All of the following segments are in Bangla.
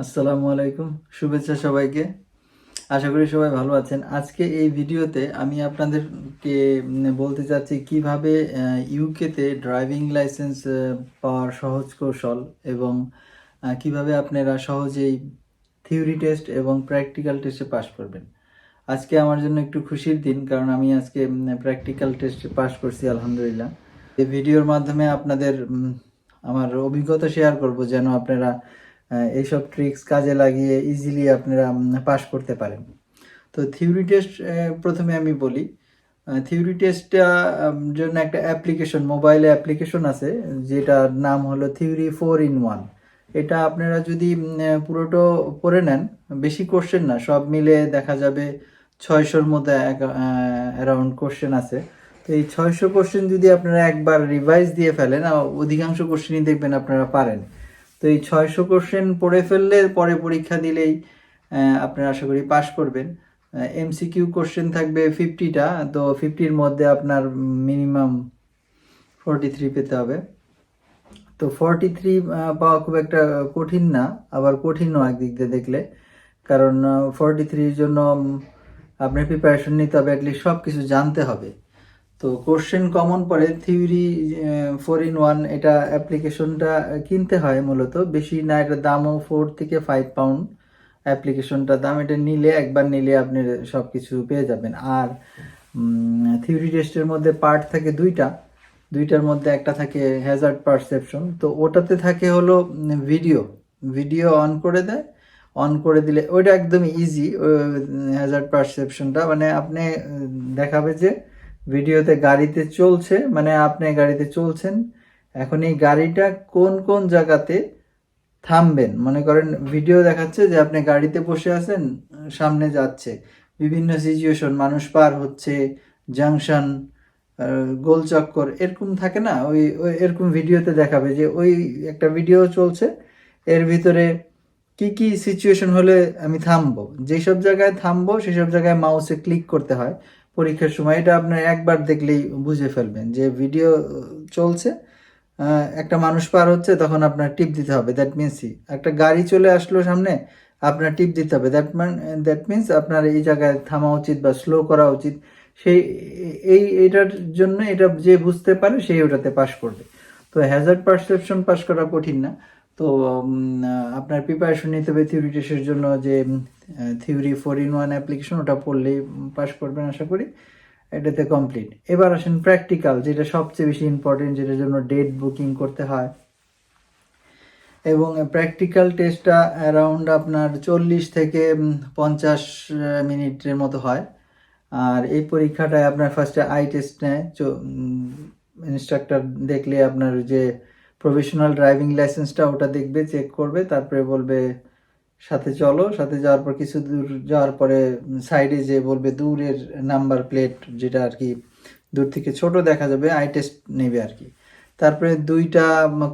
আসসালামু আলাইকুম, শুভেচ্ছা সবাইকে। আশা করি সবাই ভালো আছেন। আজকে এই ভিডিওতে আমি আপনাদেরকে বলতে চাচ্ছি কিভাবে ইউকেতে ড্রাইভিং লাইসেন্স পাওয়ার সহজ কৌশল এবং কিভাবে আপনারা সহজেই থিওরি টেস্ট এবং প্র্যাকটিক্যাল টেস্টে পাস করবেন। আজকে আমার জন্য একটু খুশির দিন, কারণ আমি আজকে প্র্যাকটিক্যাল টেস্টে পাস করছি আলহামদুলিল্লাহ। এই ভিডিওর মাধ্যমে আপনাদের আমার অভিজ্ঞতা শেয়ার করব, যেন আপনারা এইসব ট্রিক্স কাজে লাগিয়ে ইজিলি আপনারা পাস করতে পারেন। তো থিওরি টেস্ট প্রথমে আমি বলি, থিওরি টেস্টটা জন্য একটা অ্যাপ্লিকেশন, মোবাইলে অ্যাপ্লিকেশন আছে যেটার নাম হলো থিওরি 4-in-1। এটা আপনারা যদি পুরোটা পড়ে নেন, বেশি কোশ্চেন না, সব মিলে দেখা যাবে 600-র মধ্যে অ্যারাউন্ড কোশ্চেন আছে। তো এই 600 কোশ্চেন যদি আপনারা একবার রিভাইজ দিয়ে ফেলেন, অধিকাংশ কোশ্চেনই দেখবেন আপনারা পারেন। তো এই 600 কোশ্চেন পড়ে ফেললে পরে পরীক্ষা দিলেই আপনারা আশা করি পাস করবেন। এমসিকিউ কোশ্চেন থাকবে 50টা, তো 50-র মধ্যে আপনার মিনিমাম 43 পেতে হবে। তো 43 পাওয়া খুব একটা কঠিন না, আবার কঠিনও একদিক দিয়ে দেখলে, কারণ 43-র জন্য আপনার প্রিপারেশন নিতে হবে, অ্যাটলিস্ট সব কিছু জানতে হবে। তো কোশ্চেন কমন পড়ে থিওরি 4-in-1। এটা অ্যাপ্লিকেশনটা কিনতে হয় মূলত, বেশি না, এটার দামও 4 থেকে 5 পাউন্ড অ্যাপ্লিকেশনটার দাম। এটা নিলে একবার নিলে আপনি সব কিছু পেয়ে যাবেন। আর থিওরি টেস্টের মধ্যে পার্ট থাকে দুইটার মধ্যে একটা থাকে হ্যাজার্ড পারসেপশন। তো ওটাতে থাকে হলো ভিডিও অন করে দেয়, অন করে দিলে ওইটা একদম ইজি। হ্যাজার্ড পারসেপশনটা মানে আপনি দেখাবে যে ভিডিওতে গাড়িতে চলছে, মানে আপনি গাড়িতে চলছেন, এখন এই গাড়িটা কোন কোন জায়গাতে থামবেন। মনে করেন ভিডিও দেখাচ্ছে যে আপনি গাড়িতে বসে আছেন, সামনে যাচ্ছে বিভিন্ন সিচুয়েশন, মানুষ পার হচ্ছে, জাংশন, গোল চক্কর, এরকম থাকে না, ওই এরকম ভিডিওতে দেখাবে যে ওই একটা ভিডিও চলছে, এর ভিতরে কি কি সিচুয়েশন হলে আমি থামবো, যেসব জায়গায় থামবো সেসব জায়গায় মাউসে ক্লিক করতে হয় পরীক্ষার সময়। এটা আপনার একবার দেখলেই বুঝে ফেলবেন যে ভিডিও চলছে, একটা মানুষ পার হচ্ছে, তখন আপনার টিপ দিতে হবে। দ্যাট মিনস একটা গাড়ি চলে আসলো সামনে, আপনার টিপ দিতে হবে। দ্যাট মিনস আপনার এই জায়গায় থামা উচিত বা স্লো করা উচিত। সেই এইটার জন্য এটা যে বুঝতে পারে সেই ওটাতে পাস করবে। তো হ্যাজার্ড পারসেপশন পাস করা কঠিন না। তো আপনার প্রিপারেশন নিতে হবে থিওরি টেস্টের জন্য, যে থিওরি 4-in-1 অ্যাপ্লিকেশন, ওটা পড়লেই পাস করবেন আশা করি। এটাতে কমপ্লিট। এবার আসেন প্র্যাকটিক্যাল, যেটা সবচেয়ে বেশি ইম্পর্টেন্ট, যেটার জন্য ডেট বুকিং করতে হয়। এবং প্র্যাকটিক্যাল টেস্টটা অ্যারাউন্ড আপনার 40 থেকে 50 মিনিটের মতো হয়। আর এই পরীক্ষাটায় আপনার ফার্স্টে আই টেস্ট নেয়। ইনস্ট্রাক্টর দেখলে আপনার যে প্রফেশনাল ড্রাইভিং লাইসেন্সটা ওটা দেখবে, চেক করবে, তারপরে বলবে সাথে চলো। সাথে যাওয়ার পর কিছু দূর যাওয়ার পরে সাইডে যে বলবে দূরের নাম্বার প্লেট, যেটা আর কি দূর থেকে ছোট দেখা যাবে, আই টেস্ট নেবে আর কি। তারপরে 2টা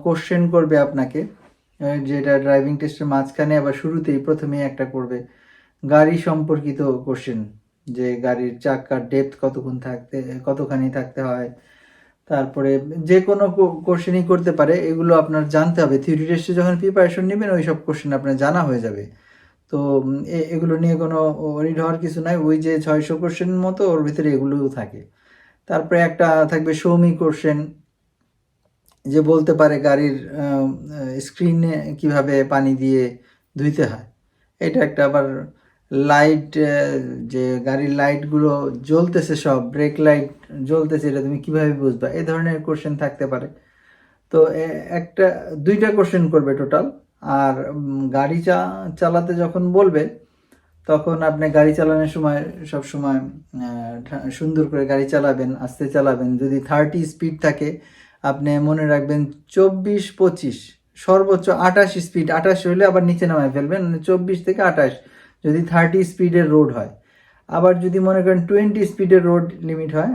কোশ্চেন করবে আপনাকে, যেটা ড্রাইভিং টেস্টের মাঝখানে আবার শুরুতেই প্রথমেই একটা করবে গাড়ি সম্পর্কিত কোশ্চেন, যে গাড়ির চাকার ডেপথ কতখানি থাকতে হয়। তারপরে যে কোনো কোশ্চেনই করতে পারে, এগুলো আপনার জানতে হবে। থিওরি টেস্টে যখন প্রিপারেশন নেবেন ওই সব কোশ্চেন আপনার জানা হয়ে যাবে। তো এগুলো নিয়ে কোনো ওরিড হওয়ার কিছু নাই। ওই যে 600 কোশ্চেনের মতো ওর ভিতরে এগুলোও থাকে। তারপরে একটা থাকবে সৌমি কোশ্চেন, যে বলতে পারে গাড়ির স্ক্রিনে কিভাবে পানি দিয়ে ধুইতে হয়। এটা একটা। আবার লাইট, যে গাড়ির লাইটগুলো জ্বলতেছে, সব ব্রেক লাইট জ্বলতেছে, এটা তুমি কিভাবে বুঝবা, এই ধরনের কোশ্চেন থাকতে পারে। তো একটা 2টা কোশ্চেন করবে টোটাল। আর গাড়ি চালাতে যখন বলবে, তখন আপনি গাড়ি চালানোর সময় সব সময় সুন্দর করে গাড়ি চালাবেন, আস্তে চালাবেন। যদি 30 স্পিড থাকে, আপনি মনে রাখবেন 24-25, সর্বোচ্চ 28 স্পিড, 28 হলে আবার নিচে নামায় ফেলবেন, 24 থেকে 28 যদি 30 স্পিডের রোড হয়। আবার যদি মনে করেন 20 স্পিডের রোড লিমিট হয়,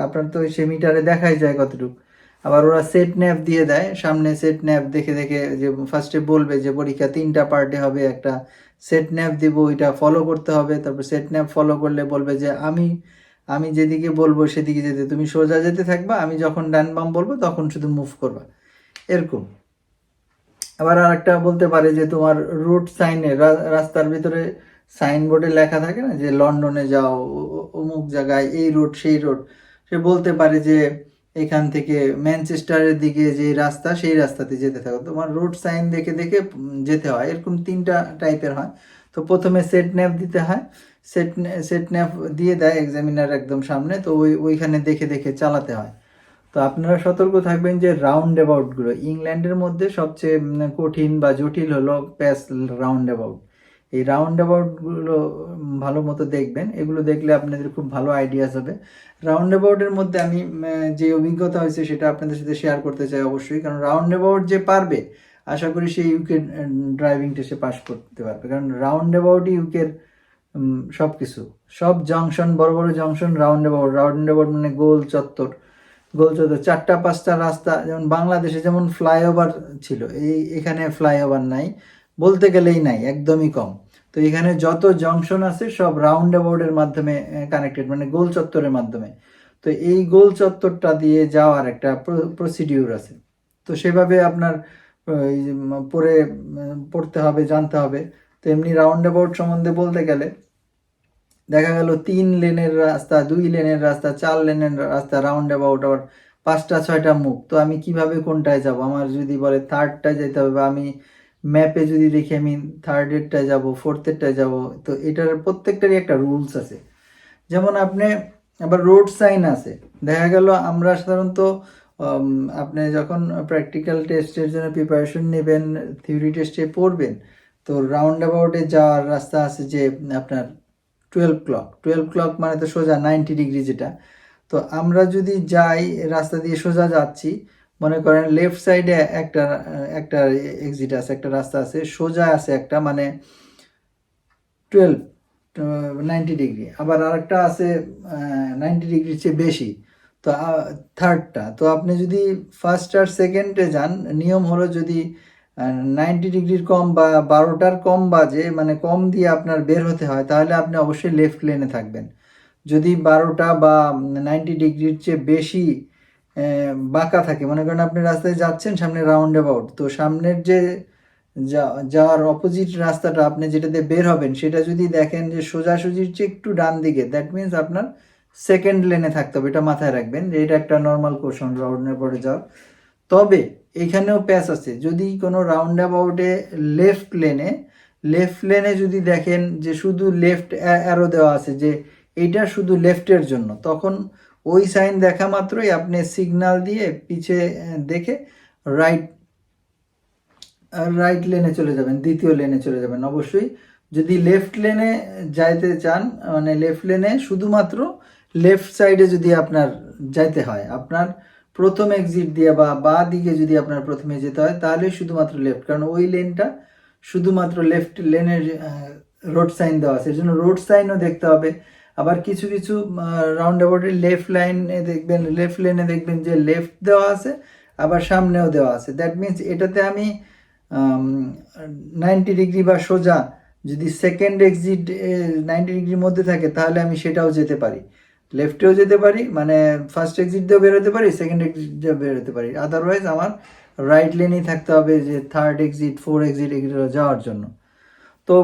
আপনার তো সে মিটারে দেখাই যায় কতটুকু। আবার ওরা সেট ন্যাপ দিয়ে দেয় সামনে, সেট ন্যাপ দেখে দেখে, যে ফার্স্টে বলবে যে পরীক্ষা 3টা পার্টে হবে, একটা সেট ন্যাপ দিব, ওইটা ফলো করতে হবে। তারপর সেট ন্যাপ ফলো করলে বলবে যে আমি যেদিকে বলবো সেদিকে যেতে, তুমি সোজা যেতে থাকবা, আমি যখন ডান বাম বলবো তখন শুধু মুভ করবা, এরকম। আবার আরেকটা বলতে পারে যে তোমার রুট সাইনে, রাস্তার ভিতরে সাইনবোর্ডে লেখা থাকে না যে লন্ডনে যাও, অমুক জায়গায় এই রোড সেই রোড, সে বলতে পারে যে এখান থেকে ম্যানচেস্টারের দিকে যে রাস্তা সেই রাস্তাতে যেতে থাকো। তোমার রোড সাইন দেখে দেখে যেতে হয়। এরকম 3টা টাইপের হয়। তো প্রথমে সেট ন্যাপ দিতে হয়, সেট ন্যাপ দিয়ে দেয় এক্সামিনার একদম সামনে, তো ওইখানে দেখে দেখে চালাতে হয়। তো আপনারা সতর্ক থাকবেন যে রাউন্ড অ্যাবাউটগুলো, ইংল্যান্ডের মধ্যে সবচেয়ে কঠিন বা জটিল হলো প্যাস রাউন্ড অ্যাবাউট। এই রাউন্ড অ্যাবাউটগুলো ভালো মতো দেখবেন, এগুলো দেখলে আপনাদের খুব ভালো আইডিয়াস হবে। রাউন্ড অ্যাবাউটের মধ্যে আমি যে অভিজ্ঞতা হয়েছে সেটা আপনাদের সাথে শেয়ার করতে চাই অবশ্যই, কারণ রাউন্ড অ্যাবাউট যে পারবে আশা করি সে ইউকে ড্রাইভিং টেস্টে পাস করতে পারবে, কারণ রাউন্ড অ্যাবাউটই ইউকের সব কিছু, সব জংশন, বড় বড় junction round about. Round about মানে গোল চত্বর, গোল চত্বর 4টা-5টা রাস্তা, যেমন বাংলাদেশে যেমন ফ্লাইওভার ছিল, এখানে ফ্লাইওভার নাই, বলতে গেলেই নাই, একদমই কম। তো এখানে যত জংশন আছে সব রাউন্ড অ্যাবাউটের মাধ্যমে কানেক্টেড, মানে গোল চত্বরের মাধ্যমে। তো এই গোল চত্বরটা দিয়ে যাওয়ার একটা প্রসিডিউর আছে। তো সেভাবে আপনার পড়তে হবে, জানতে হবে। তো এমনি রাউন্ড অ্যাবাউট সম্বন্ধে বলতে গেলে দেখা গেল 3 লেনের রাস্তা, 2 লেনের রাস্তা, 4 লেনের রাস্তা, রাউন্ড অ্যাবাউট আবার 5টা-6টা মুখ। তো আমি কিভাবে কোনটায় যাব? আমার যদি বলে থার্ডটায় যেতে হবে, বা আমি ম্যাপে যদি দেখি আমি থার্ডেরটায় যাব, ফোর্থেরটায় যাব, তো এটার প্রত্যেকটারই একটা রুলস আছে। যেমন আপনি আবার রোড সাইন আছে। দেখা গেল আমরা সাধারণত আপনি যখন প্র্যাকটিক্যাল টেস্টের জন্য প্রিপারেশন নেবেন, থিওরি টেস্টে পড়বেন, তো রাউন্ড অ্যাবাউটে যাওয়ার রাস্তা আছে যে আপনার 12 ক্লক মানে তো সোজা 90 ডিগ্রি যেটা। তো আমরা যদি যাই রাস্তা দিয়ে সোজা যাচ্ছি, মনে করেন লেফট সাইডে একটা একটা এক্সিট আছে, একটা রাস্তা আছে, সোজা আছে একটা, মানে 90 ডিগ্রি, আবার আরেকটা আছে 90 ডিগ্রির চেয়ে বেশি, তো থার্ডটা। তো আপনি যদি ফার্স্ট আর সেকেন্ডে যান, নিয়ম হলো যদি 90 ডিগ্রির কম বা 12টার কম বাজে, মানে কম দিয়ে আপনার বের হতে হয়, তাহলে আপনি অবশ্যই লেফট লেনে থাকবেন। যদি 12টা বা 90 ডিগ্রির চেয়ে বেশি বাঁকা থাকে, মনে করেন আপনি রাস্তায় যাচ্ছেন, সামনে রাউন্ড অ্যাবাউট, তো সামনের যে যাওয়ার অপোজিট রাস্তাটা আপনি যেটাতে বের হবেন, সেটা যদি দেখেন যে সোজাসুজির চেয়ে একটু ডান দিকে, দ্যাট মিনস আপনার সেকেন্ড লেনে থাকতে হবে। এটা মাথায় রাখবেন যে এটা একটা নর্মাল কোশ্চেন রাউন্ড অ্যাবাউটে যাওয়ার। তবে এখানেও প্যাচ আছে, যদি কোনো রাউন্ড অ্যাবাউটে লেফট লেনে যদি দেখেন যে শুধু লেফট অ্যারো দেওয়া আছে যে এইটা শুধু লেফটের জন্য, তখন ওই সাইন দেখা মাত্রই আপনি সিগন্যাল দিয়ে পিছে দেখে রাইট লেনে চলে যাবেন, দ্বিতীয় লেনে চলে যাবেন অবশ্যই। যদি লেফট লেনে যাইতে চান, মানে লেফট লেনে শুধুমাত্র লেফট সাইডে যদি আপনার যাইতে হয়, আপনার প্রথম এক্সিট দিয়ে বা দিকে যদি আপনার প্রথমে যেতে হয়, তাহলে শুধুমাত্র লেফট, কারণ ওই লেনটা শুধুমাত্র লেফট লেনের রোড সাইন দেওয়া আছে, এর জন্য রোড সাইনও দেখতে হবে। আবার কিছু কিছু রাউন্ড অ্যাবাউটের লেফট লেনে দেখবেন যে লেফট দেওয়া আছে, আবার সামনেও দেওয়া আছে। দ্যাট মিনস এটাতে আমি 90 ডিগ্রি বা সোজা যদি সেকেন্ড এক্সিট 90 ডিগ্রির মধ্যে থাকে, তাহলে আমি সেটাও যেতে পারি, লেফটেও যেতে পারি, মানে ফার্স্ট এক্সিট দিয়েও বেরোতে পারি, সেকেন্ড এক্সিট দিয়েও বেরোতে পারি। আদারওয়াইজ আমার রাইট লেনেই থাকতে হবে যে থার্ড এক্সিট, ফোর এক্সিট এগুলো যাওয়ার জন্য। তো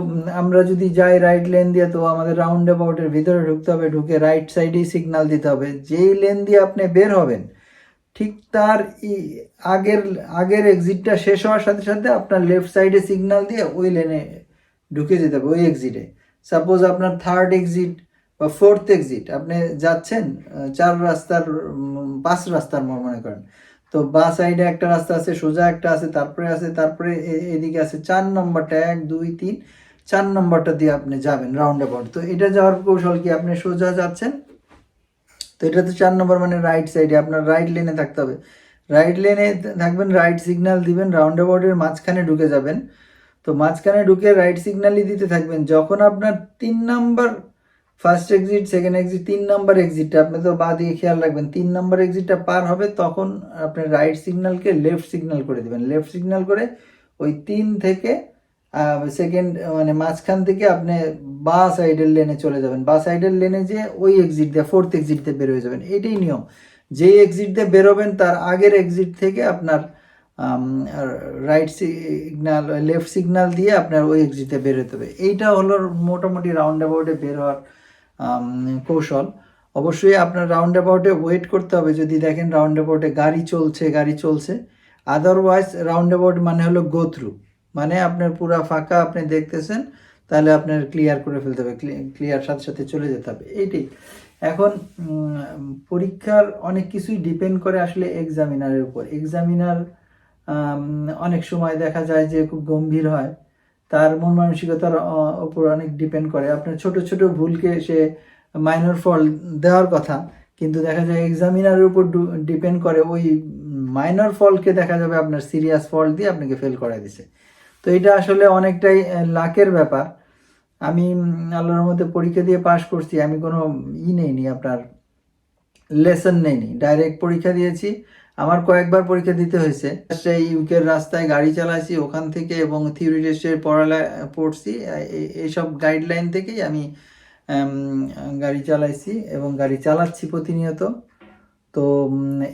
আমরা যদি যাই রাইট লেন দিয়ে, তো আমাদের রাউন্ড অ্যাবাউটের ভিতরে ঢুকতে হবে, ঢুকে রাইট সাইডেই সিগন্যাল দিতে হবে। যেই লেন দিয়ে আপনি বের হবেন, ঠিক তার আগের এক্সিটটা শেষ হওয়ার সাথে সাথে আপনার লেফট সাইডে সিগন্যাল দিয়ে ওই লেনে ঢুকে যেতে হবে, ওই এক্সিটে। সাপোজ আপনার থার্ড এক্সিট বা ফোর্থ এক্সিট, আপনি যাচ্ছেন 5 রাস্তার মনে করেন, তো বা সাইডে একটা রাস্তা আছে, সোজা একটা আছে, তারপরে এদিকে আছে 4 নম্বরটা, 1 2 3 4 নম্বরটা দিয়ে আপনি যাবেন রাউন্ড অ্যাবাউট। তো এটা যাওয়ার কৌশল কি, আপনি সোজা যাচ্ছেন, তো এটা তো 4 নম্বর, মানে রাইট সাইডে আপনার রাইট লেনে থাকতে হবে, রাইট লেনে থাকবেন, রাইট সিগন্যাল দিবেন, রাউন্ড অ্যাবাউটের মাঝখানে ঢুকে যাবেন। তো মাঝখানে ঢুকে রাইট সিগন্যালই দিতে থাকবেন। যখন আপনার 3 number first exit, second exit, 3 number এক্সিটটা আপনি তো বা দিয়ে খেয়াল রাখবেন, 3 নাম্বার এক্সিটটা পার হবে, তখন আপনি রাইট সিগন্যালকে লেফট সিগন্যাল করে দেবেন। লেফট সিগন্যাল করে ওই 3 থেকে সেকেন্ড, মানে মাঝখান থেকে আপনি বা সাইডের লেনে চলে যাবেন, বা সাইডের লেনে যে ওই এক্সিট দিয়ে ফোর্থ এক্সিট দিয়ে বের হয়ে যাবেন। এটাই নিয়ম, যেই এক্সিট দিয়ে বেরোবেন তার আগের এক্সিট থেকে আপনার রাইট সিগনাল লেফট সিগনাল দিয়ে আপনার ওই এক্সিটে বেরোতে হবে। এইটা হলো মোটামুটি রাউন্ড অ্যাবাউটে বের হওয়ার কৌশল। অবশ্যই আপনার রাউন্ড অ্যাবাউটে ওয়েট করতে হবে, যদি দেখেন রাউন্ড অ্যাবাউটে গাড়ি চলছে। আদারওয়াইজ রাউন্ড অ্যাবাউট মানে হলো গো থ্রু, মানে আপনার পুরা ফাঁকা আপনি দেখতেছেন, তাহলে আপনার ক্লিয়ার করে ফেলতে হবে, ক্লিয়ার সাথে সাথে চলে যেতে হবে। এইটাই। এখন পরীক্ষার অনেক কিছুই ডিপেন্ড করে আসলে এক্সামিনারের উপর। এক্সামিনার অনেক সময় দেখা যায় যে খুব গম্ভীর হয়, তার মন মানসিকতার উপর অনেক ডিপেন্ড করে। আপনার ছোট ছোট ভুলকে সে মাইনর ফল্ট দেওয়ার কথা, কিন্তু দেখা যায় এক্সামিনারের উপর ডিপেন্ড করে, ওই মাইনর ফল্টকে দেখা যাবে আপনার সিরিয়াস ফল্ট দিয়ে আপনাকে ফেল করাই দিছে। তো এটা আসলে অনেকটাই লাকের ব্যাপার। আমি আল্লাহর মধ্যে পরীক্ষা দিয়ে পাশ করছি, আমি কোনো নেইনি, আপনার লেসন নেইনি, ডাইরেক্ট পরীক্ষা দিয়েছি। আমার কয়েকবার পরীক্ষা দিতে হয়েছে। সেই ইউকের রাস্তায় গাড়ি চালাইছি ওখান থেকে, এবং থিওরি টেস্টের পড়ছি, এইসব গাইডলাইন থেকেই আমি গাড়ি চালাইছি এবং গাড়ি চালাচ্ছি প্রতিনিয়ত। তো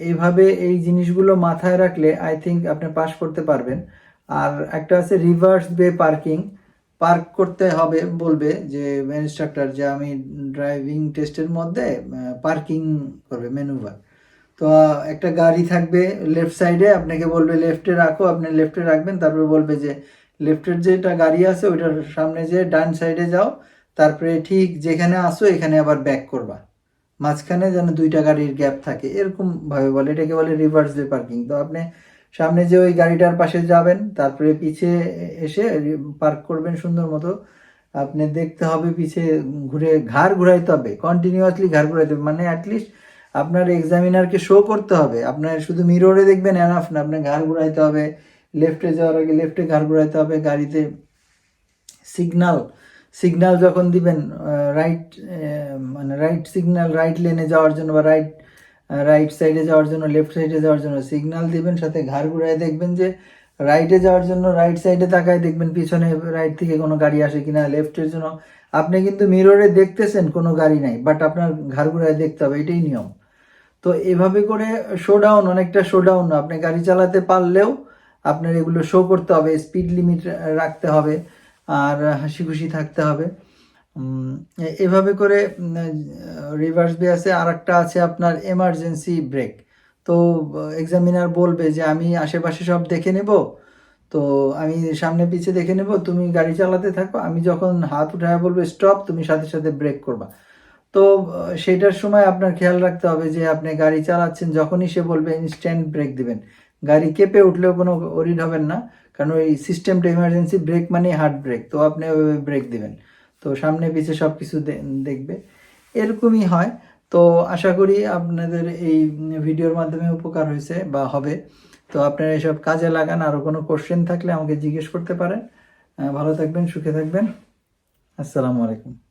এইভাবে এই জিনিসগুলো মাথায় রাখলে আই থিঙ্ক আপনি পাস করতে পারবেন। আর একটা আছে রিভার্স বে পার্কিং, পার্ক করতে হবে বলবে যে ইনস্ট্রাক্টর, যে আমি ড্রাইভিং টেস্টের মধ্যে পার্কিং করবে ম্যানুভার। তো একটা গাড়ি থাকবে লেফট সাইডে, আপনাকে বলবে লেফটে রাখো, আপনি লেফটে রাখবেন, তারপরে বলবে যে লেফটের যেটা গাড়ি আছে ওইটার সামনে যে ডান সাইডে যাও, তারপরে ঠিক যেখানে আসো এখানে আবার ব্যাক করবা, মাঝখানে যেন দুইটা গাড়ির গ্যাপ থাকে, এরকম ভাবে বলে। এটাকে বলে রিভার্স ওয়ে পার্কিং। তো আপনি সামনে যে ওই গাড়িটার পাশে যাবেন, তারপরে পিছে এসে পার্ক করবেন সুন্দর মতো। আপনি দেখতে হবে পিছে ঘুরে, ঘাড় ঘুরাইতে হবে, কন্টিনিউয়াসলি ঘাড় ঘুরাইতে হবে, মানে অ্যাটলিস্ট আপনার এক্সামিনারকে শো করতে হবে। আপনার শুধু মিররে দেখবেন এনাফ না, আপনার ঘাড় ঘুরাইতে হবে, লেফটে যাওয়ার আগে লেফটে ঘাড় ঘুরাইতে হবে। গাড়িতে সিগন্যাল যখন দিবেন, রাইট মানে রাইট সিগন্যাল, রাইট লেনে যাওয়ার জন্য বা রাইট সাইডে যাওয়ার জন্য, লেফট সাইডে যাওয়ার জন্য সিগন্যাল দিবেন, সাথে ঘাড় ঘুরায় দেখবেন যে রাইটে যাওয়ার জন্য রাইট সাইডে তাকায় দেখবেন পিছনে রাইট থেকে কোনো গাড়ি আসে কিনা। লেফটের জন্য আপনি কিন্তু মিররে দেখতেছেন কোনো গাড়ি নাই, বাট আপনার ঘাড় ঘুরায় দেখতে হবে, এটাই নিয়ম। তো এভাবে করে শোডাউন, অনেকটা শোডাউন, আপনি গাড়ি চালাতে পারলেও আপনার এগুলো শো করতে হবে, স্পিড লিমিট রাখতে হবে, আর হাসি খুশি থাকতে হবে। এভাবে করে রিভার্স বে আছে। আর একটা আছে আপনার এমার্জেন্সি ব্রেক। তো এক্সামিনার বলবে যে আমি আশেপাশে সব দেখে নেব, তো আমি সামনে পিছে দেখে নেব, তুমি গাড়ি চালাতে থাকো, আমি যখন হাত উঠায় বলবো স্টপ, তুমি সাথে সাথে ব্রেক করবা। তো সেটার সময় আপনার খেয়াল রাখতে হবে যে আপনি গাড়ি চালাচ্ছেন, যখনই সে বলবে ইনস্ট্যান্ট ব্রেক দিবেন। গাড়ি কেঁপে উঠলেও কোনো ওরিড হবেন না, কারণ ওই সিস্টেমটা ইমার্জেন্সি ব্রেক মানে হার্ড ব্রেক, তো আপনি ওইভাবে ব্রেক দিবেন, তো সামনে পিছে সব কিছু দেখবে, এরকমই হয়। তো আশা করি আপনাদের এই ভিডিওর মাধ্যমে উপকার হয়েছে বা হবে। তো আপনারা এসব কাজে লাগান। আরও কোনো কোশ্চেন থাকলে আমাকে জিজ্ঞেস করতে পারেন। ভালো থাকবেন, সুখে থাকবেন। আসসালামু আলাইকুম।